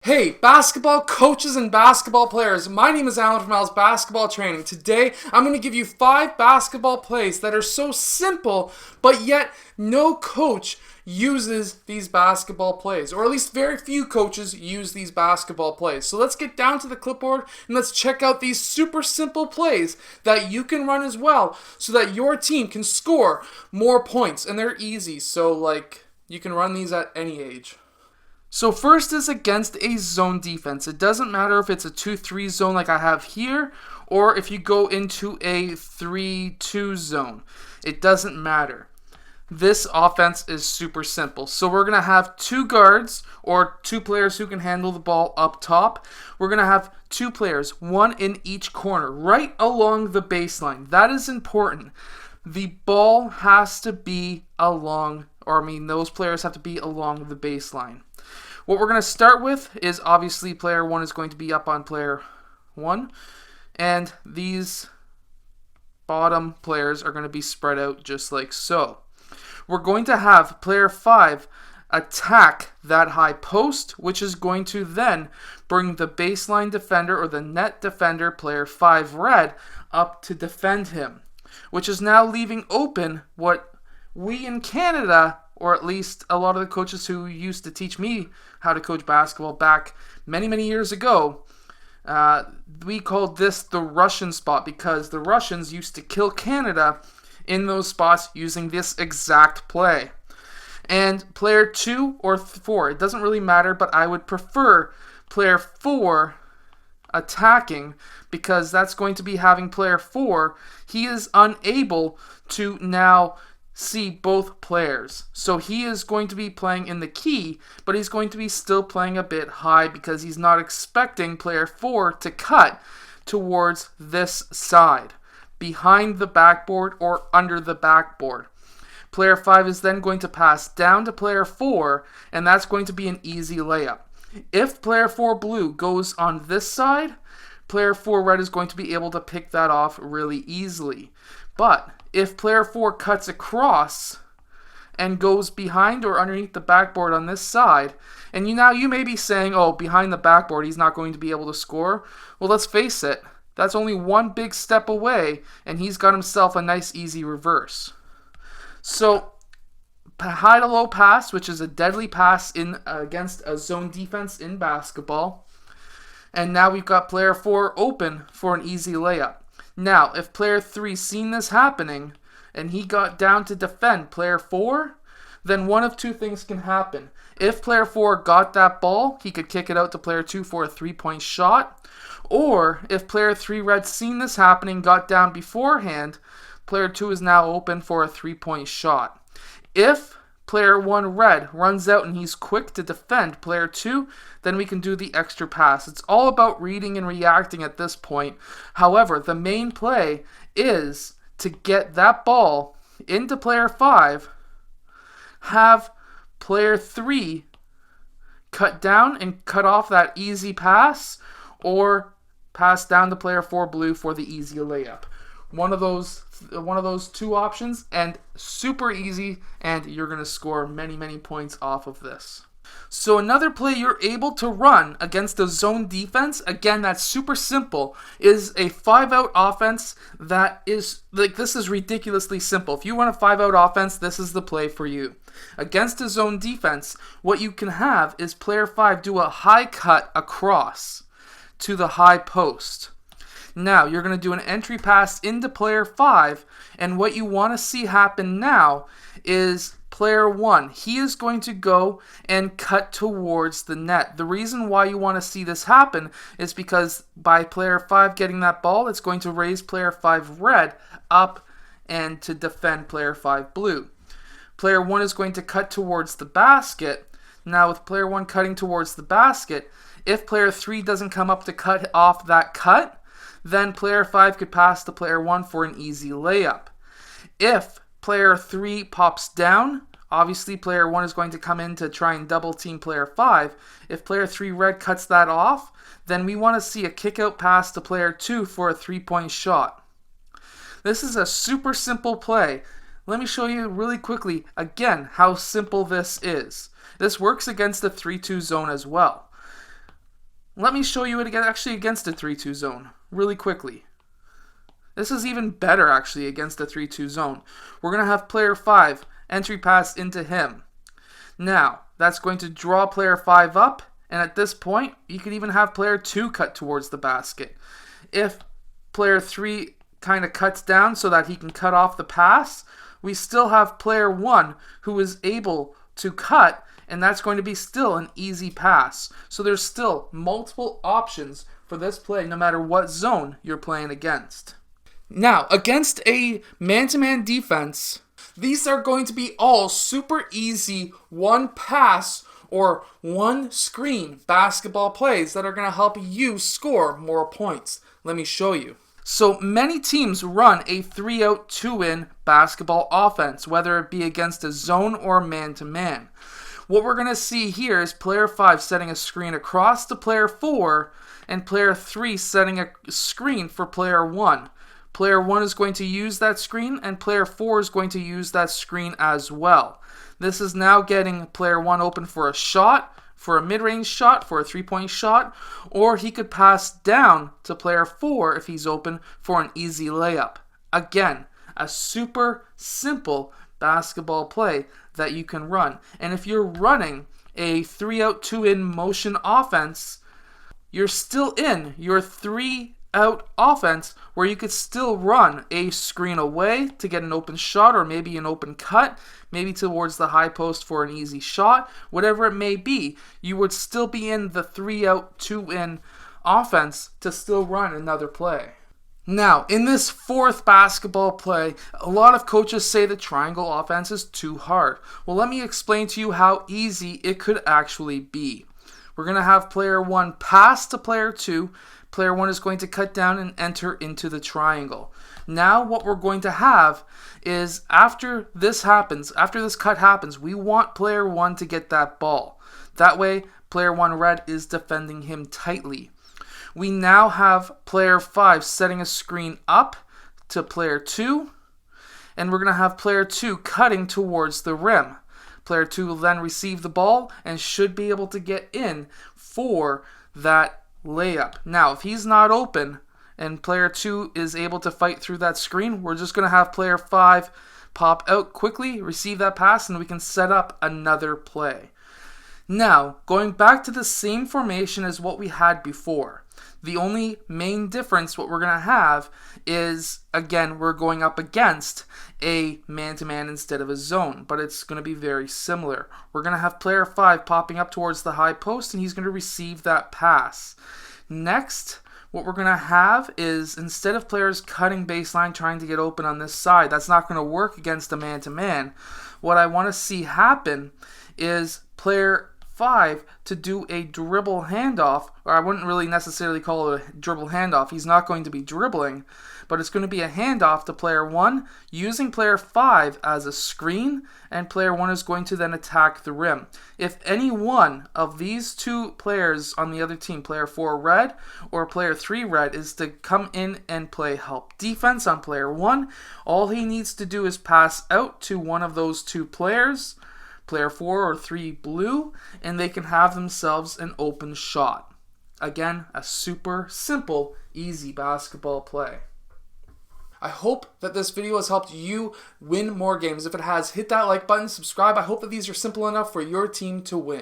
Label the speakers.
Speaker 1: Hey, basketball coaches and basketball players. My name is Alan from Al's Basketball Training. Today, I'm going to give you 5 basketball plays that are so simple, but yet no coach uses these basketball plays, or at least very few coaches use these basketball plays. So let's get down to the clipboard and let's check out these super simple plays that you can run as well so that your team can score more points. And they're easy, so you can run these at any age. So first is against a zone defense. It doesn't matter if it's a 2-3 zone like I have here, or if you go into a 3-2 zone. It doesn't matter. This offense is super simple. So we're going to have 2 guards, or 2 players who can handle the ball up top. We're going to have 2 players, 1 in each corner, right along the baseline. That is important. The ball has to be those players have to be along the baseline. What we're going to start with is obviously player 1 is going to be up on player 1, and these bottom players are going to be spread out just like so. We're going to have player 5 attack that high post, which is going to then bring the baseline defender or the net defender, player 5 red, up to defend him, which is now leaving open what we in Canada, or at least a lot of the coaches who used to teach me how to coach basketball back many, many years ago, we called this the Russian spot because the Russians used to kill Canada in those spots using this exact play. And player 2 or 4, it doesn't really matter, but I would prefer player 4 attacking because that's going to be having player 4. He is unable to now see both players. So he is going to be playing in the key, but he's going to be still playing a bit high because he's not expecting player 4 to cut towards this side, behind the backboard or under the backboard. Player 5 is then going to pass down to player 4, and that's going to be an easy layup. If player 4 blue goes on this side, player 4 red is going to be able to pick that off really easily. But if player 4 cuts across and goes behind or underneath the backboard on this side, and you may be saying, oh, behind the backboard he's not going to be able to score. Well, let's face it, that's only one big step away, and he's got himself a nice easy reverse. So high to low pass, which is a deadly pass against a zone defense in basketball. And now we've got player 4 open for an easy layup. Now, if player 3 seen this happening and he got down to defend player 4, then one of 2 things can happen. If player 4 got that ball, he could kick it out to player 2 for a 3-point shot. Or if player 3 red seen this happening, got down beforehand, player 2 is now open for a 3-point shot. If player 1 red runs out and he's quick to defend player 2, then we can do the extra pass. It's all about reading and reacting at this point. However, the main play is to get that ball into player 5, have player 3 cut down and cut off that easy pass, or pass down to player 4 blue for the easy layup. One of those 2 options, and super easy, and you're going to score many, many points off of this. So another play you're able to run against a zone defense, again, that's super simple, is a 5-out offense that is, this is ridiculously simple. If you run a 5-out offense, this is the play for you. Against a zone defense, what you can have is player 5 do a high cut across to the high post. Now, you're going to do an entry pass into player 5, and what you want to see happen now is player 1. He is going to go and cut towards the net. The reason why you want to see this happen is because by player 5 getting that ball, it's going to raise player 5 red up and to defend player 5 blue. Player 1 is going to cut towards the basket. Now, with player 1 cutting towards the basket, if player 3 doesn't come up to cut off that cut, then player 5 could pass to player 1 for an easy layup. If player 3 pops down, obviously player 1 is going to come in to try and double team player 5. If player 3 red cuts that off, then we want to see a kick out pass to player 2 for a 3-point shot. This is a super simple play. Let me show you really quickly again how simple this is. This works against the 3-2 zone as well. let me show you it again, actually against a 3-2 zone really quickly. This is even better actually against a 3-2 zone. We're going to have player 5 entry pass into him. Now, that's going to draw player 5 up, and at this point, you could even have player 2 cut towards the basket. If player 3 kind of cuts down so that he can cut off the pass, we still have player 1 who is able to cut, and that's going to be still an easy pass. So there's still multiple options for this play no matter what zone you're playing against. Now, against a man-to-man defense, these are going to be all super easy one pass or one screen basketball plays that are going to help you score more points. Let me show you. So many teams run a 3-out, 2-in basketball offense, whether it be against a zone or man-to-man. What we're going to see here is player 5 setting a screen across to player 4 and player 3 setting a screen for player 1. Player 1 is going to use that screen and player 4 is going to use that screen as well. This is now getting player 1 open for a shot, for a mid-range shot, for a 3-point shot, or he could pass down to player 4 if he's open for an easy layup. Again, a super simple basketball play that you can run. And if you're running a 3-out, 2-in motion offense, you're still in your 3-out offense where you could still run a screen away to get an open shot or maybe an open cut, maybe towards the high post for an easy shot, whatever it may be, you would still be in the 3-out, 2-in offense to still run another play. Now, in this fourth basketball play, a lot of coaches say the triangle offense is too hard. Well, let me explain to you how easy it could actually be. We're going to have player 1 pass to player 2. Player 1 is going to cut down and enter into the triangle. Now what we're going to have is after this cut happens, we want player 1 to get that ball. That way, player 1 red is defending him tightly. We now have player 5 setting a screen up to player 2, and we're going to have player 2 cutting towards the rim. Player 2 will then receive the ball and should be able to get in for that layup. Now, if he's not open and player 2 is able to fight through that screen, we're just going to have player 5 pop out quickly, receive that pass, and we can set up another play. Now, going back to the same formation as what we had before. The only main difference what we're going to have is, again, we're going up against a man-to-man instead of a zone, but it's going to be very similar. We're going to have player 5 popping up towards the high post, and he's going to receive that pass. Next, what we're going to have is, instead of players cutting baseline trying to get open on this side, that's not going to work against a man-to-man. What I want to see happen is player 5 to do a dribble handoff, or I wouldn't really necessarily call it a dribble handoff. He's not going to be dribbling, but it's going to be a handoff to player 1 using player 5 as a screen, and player 1 is going to then attack the rim. If any one of these two players on the other team, player 4 red or player 3 red, is to come in and play help defense on player 1, all he needs to do is pass out to one of those two players, player 4 or 3 blue, and they can have themselves an open shot. Again, a super simple, easy basketball play. I hope that this video has helped you win more games. If it has, hit that like button, subscribe. I hope that these are simple enough for your team to win.